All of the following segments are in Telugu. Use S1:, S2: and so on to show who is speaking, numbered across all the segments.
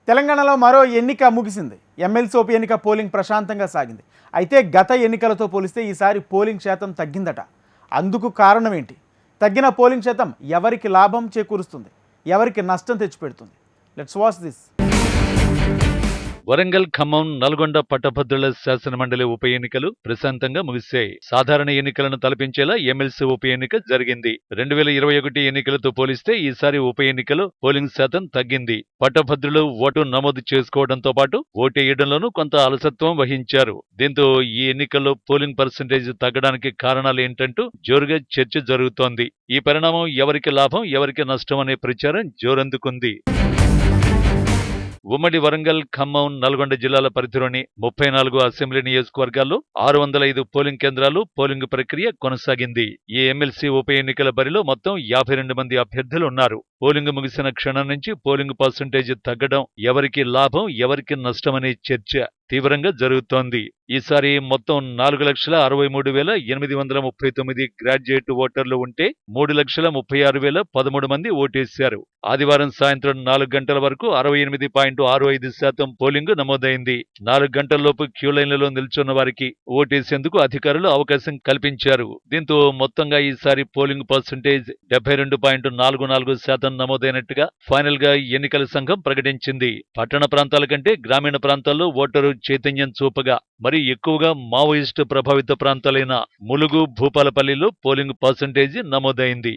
S1: తెలంగాణలో మరో ఎన్నిక ముగిసింది. ఎమ్మెల్సీ ఉప ఎన్నిక పోలింగ్ ప్రశాంతంగా సాగింది. అయితే గత ఎన్నికలతో పోలిస్తే ఈసారి పోలింగ్ శాతం తగ్గిందట. అందుకు కారణం ఏంటి? తగ్గిన పోలింగ్ శాతం ఎవరికి లాభం చేకూరుస్తుంది, ఎవరికి నష్టం తెచ్చిపెడుతుంది? Let's watch this.
S2: Warangal, Khammam, Nalgonda పట్టభద్రుల శాసనమండలి ఉప ఎన్నికలు ప్రశాంతంగా ముగిశాయి. సాధారణ ఎన్నికలను తలపించేలా ఎమ్మెల్సీ ఉప ఎన్నిక జరిగింది. 2021 ఎన్నికలతో పోలిస్తే ఈసారి ఉప ఎన్నికలో పోలింగ్ శాతం తగ్గింది. పట్టభద్రులు ఓటు నమోదు చేసుకోవడంతో పాటు ఓటేయడంలోనూ కొంత అలసత్వం వహించారు. దీంతో ఈ ఎన్నికల్లో పోలింగ్ పర్సెంటేజ్ తగ్గడానికి కారణాలు ఏంటంటూ జోరుగా చర్చ జరుగుతోంది. ఈ పరిణామం ఎవరికి లాభం, ఎవరికి నష్టం అనే ప్రచారం జోరందుకుంది. ఉమ్మడి వరంగల్, ఖమ్మం, నల్గొండ జిల్లాల పరిధిలోని 34 అసెంబ్లీ నియోజకవర్గాల్లో 605 పోలింగ్ కేంద్రాలు పోలింగ్ ప్రక్రియ కొనసాగింది. ఈ ఎమ్మెల్సీ ఉప ఎన్నికల బరిలో మొత్తం 52 మంది అభ్యర్థులు ఉన్నారు. పోలింగ్ ముగిసిన క్షణం నుంచి పోలింగ్ పర్సెంటేజ్ తగ్గడం ఎవరికి లాభం, ఎవరికి నష్టమనే చర్చ తీవ్రంగా జరుగుతోంది. ఈసారి మొత్తం 4,63,839 గ్రాడ్యుయేట్ ఓటర్లు ఉంటే 3,36,013 మంది ఓటేశారు. ఆదివారం సాయంత్రం 4 గంటల వరకు 68.65% పోలింగ్ నమోదైంది. 4 గంటల్లోపు క్యూలైన్లలో నిల్చున్న వారికి ఓటేసేందుకు అధికారులు అవకాశం కల్పించారు. దీంతో మొత్తంగా ఈసారి పోలింగ్ పర్సెంటేజ్ 72.44% నమోదైనట్టుగా ఫైనల్ గా ఎన్నికల సంఘం ప్రకటించింది. పట్టణ ప్రాంతాల కంటే గ్రామీణ ప్రాంతాల్లో ఓటరు చైతన్యం చూపగా మరి ఎక్కువగా మావోయిస్టు ప్రభావిత ప్రాంతాలైన ములుగు, భూపాలపల్లిలో పోలింగ్ పర్సెంటేజీ నమోదైంది.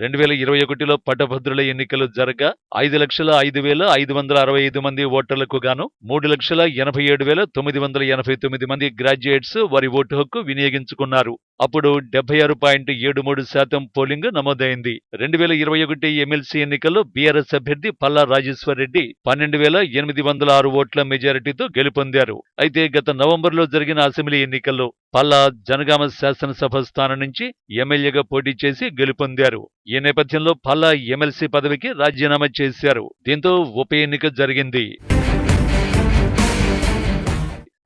S2: 2021లో పట్టభద్రుల ఎన్నికలు జరగా 5,05,565 మంది ఓటర్లకు గాను 3,87,989 మంది గ్రాడ్యుయేట్స్ వారి ఓటు హక్కు వినియోగించుకున్నారు. అప్పుడు 76.73% పోలింగ్ నమోదైంది. 2021 ఎమ్మెల్సీ ఎన్నికల్లో బీఆర్ఎస్ అభ్యర్థి పల్లా రాజేశ్వరరెడ్డి 12,806 ఓట్ల మెజారిటీతో గెలుపొందారు. అయితే గత నవంబర్లో జరిగిన అసెంబ్లీ ఎన్నికల్లో పల్లా జనగామ శాసనసభ స్థానం నుంచి ఎమ్మెల్యేగా పోటీ చేసి గెలుపొందారు. ఈ నేపథ్యంలో పల్లా ఎమ్మెల్సీ పదవికి రాజీనామా చేశారు. దీంతో ఉప ఎన్నిక జరిగింది.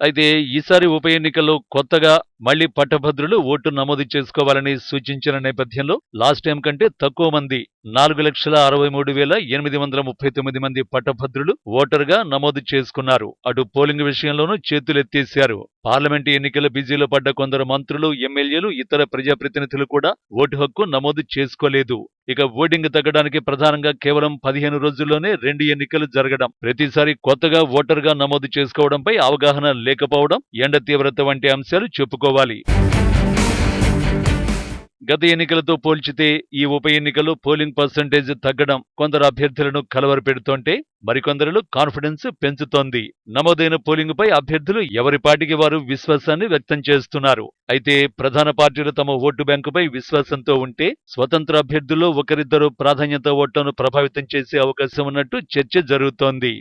S2: అయితే ఈసారి ఉప ఎన్నికల్లో కొత్తగా మళ్లీ పట్టభద్రులు ఓటు నమోదు చేసుకోవాలని సూచించిన నేపథ్యంలో లాస్ట్ టైం కంటే తక్కువ మంది 4,63,839 మంది పట్టభద్రులు ఓటరుగా నమోదు చేసుకున్నారు. అటు పోలింగ్ విషయంలోనూ చేతులెత్తేశారు. పార్లమెంటు ఎన్నికల బిజీలో పడ్డ కొందరు మంత్రులు, ఎమ్మెల్యేలు, ఇతర ప్రజాప్రతినిధులు కూడా ఓటు హక్కు నమోదు చేసుకోలేదు. ఇక ఓటింగ్ తగ్గడానికి ప్రధానంగా కేవలం 15 రోజుల్లోనే 2 ఎన్నికలు జరగడం, ప్రతిసారి కొత్తగా ఓటరుగా నమోదు చేసుకోవడంపై అవగాహన లేకపోవడం, ఎండ తీవ్రత వంటి అంశాలు చెప్పుకోవాలి. గత ఎన్నికలతో పోల్చితే ఈ ఉప ఎన్నికలో పోలింగ్ పర్సెంటేజ్ తగ్గడం కొందరు అభ్యర్థులను కలవరపెడుతోంటే మరికొందరిలో కాన్ఫిడెన్స్ పెంచుతోంది. నమోదైన పోలింగ్ పై అభ్యర్థులు ఎవరిపాటికి వారు విశ్వాసాన్ని వ్యక్తం చేస్తున్నారు. అయితే ప్రధాన పార్టీలు తమ ఓటు బ్యాంకుపై విశ్వాసంతో ఉంటే స్వతంత్ర అభ్యర్థుల్లో ఒకరిద్దరు ప్రాధాన్యత ఓట్లను ప్రభావితం చేసే అవకాశం ఉన్నట్టు చర్చ జరుగుతోంది.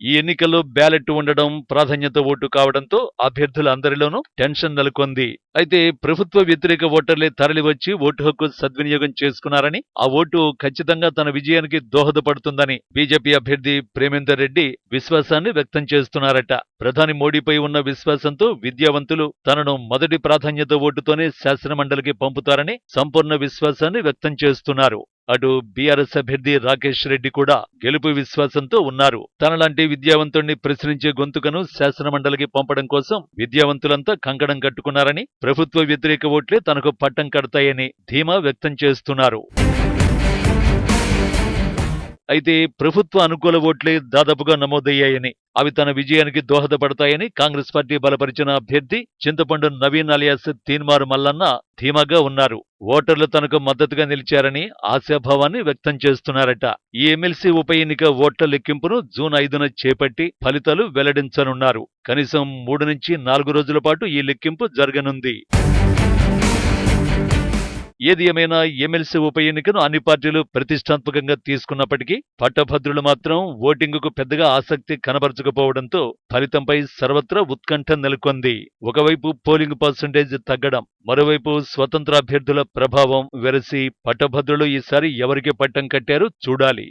S2: ఈ ఎన్నికల్లో బ్యాలెట్ ఉండడం ప్రాధాన్యత ఓటు కావడంతో అభ్యర్థులందరిలోనూ టెన్షన్ నెలకొంది. అయితే ప్రభుత్వ వ్యతిరేక ఓటర్లే తరలివచ్చి ఓటు హక్కు సద్వినియోగం చేసుకున్నారని, ఆ ఓటు ఖచ్చితంగా తన విజయానికి దోహదపడుతుందని బీజేపీ అభ్యర్థి ప్రేమేందర్ రెడ్డి విశ్వాసాన్ని వ్యక్తం చేస్తున్నారట. ప్రధాని మోడీపై ఉన్న విశ్వాసంతో విద్యావంతులు తనను మొదటి ప్రాధాన్యత ఓటుతోనే శాసనమండలికి పంపుతారని సంపూర్ణ విశ్వాసాన్ని వ్యక్తం చేస్తున్నారు. అటు బీఆర్ఎస్ అభ్యర్థి రాకేష్ రెడ్డి కూడా గెలుపు విశ్వాసంతో ఉన్నారు. తనలాంటి విద్యావంతుణ్ణి ప్రశ్నించే గొంతుకను శాసనమండలికి పంపడం కోసం విద్యావంతులంతా కంకణం కట్టుకున్నారని, ప్రభుత్వ వ్యతిరేక ఓట్లే తనకు పట్టం కడతాయని ధీమా వ్యక్తం చేస్తున్నారు. అయితే ప్రభుత్వ అనుకూల ఓట్లే దాదాపుగా నమోదయ్యాయని, అవి తన విజయానికి దోహదపడతాయని కాంగ్రెస్ పార్టీ బలపరిచిన అభ్యర్థి చింతపండు నవీన్ అలియాస్ తీన్మార్ మల్లన్న ధీమాగా ఉన్నారు. ఓటర్లు తనకు మద్దతుగా నిలిచారని ఆశాభావాన్ని వ్యక్తం చేస్తున్నారట. ఈ ఎమ్మెల్సీ ఉప ఎన్నిక ఓట్ల లెక్కింపును జూన్ 5న చేపట్టి ఫలితాలు వెల్లడించనున్నారు. కనీసం 3 నుంచి 4 రోజుల పాటు ఈ లెక్కింపు జరగనుంది. ఏది ఏమైనా ఎమ్మెల్సీ ఉప ఎన్నికను అన్ని పార్టీలు ప్రతిష్టాత్మకంగా తీసుకున్నప్పటికీ పట్టభద్రులు మాత్రం ఓటింగుకు పెద్దగా ఆసక్తి కనబరచకపోవడంతో ఫలితంపై సర్వత్రా ఉత్కంఠ నెలకొంది. ఒకవైపు పోలింగ్ పర్సెంటేజ్ తగ్గడం, మరోవైపు స్వతంత్ర అభ్యర్థుల ప్రభావం వెరసి పట్టభద్రులు ఈసారి ఎవరికి పట్టం కట్టారో చూడాలి.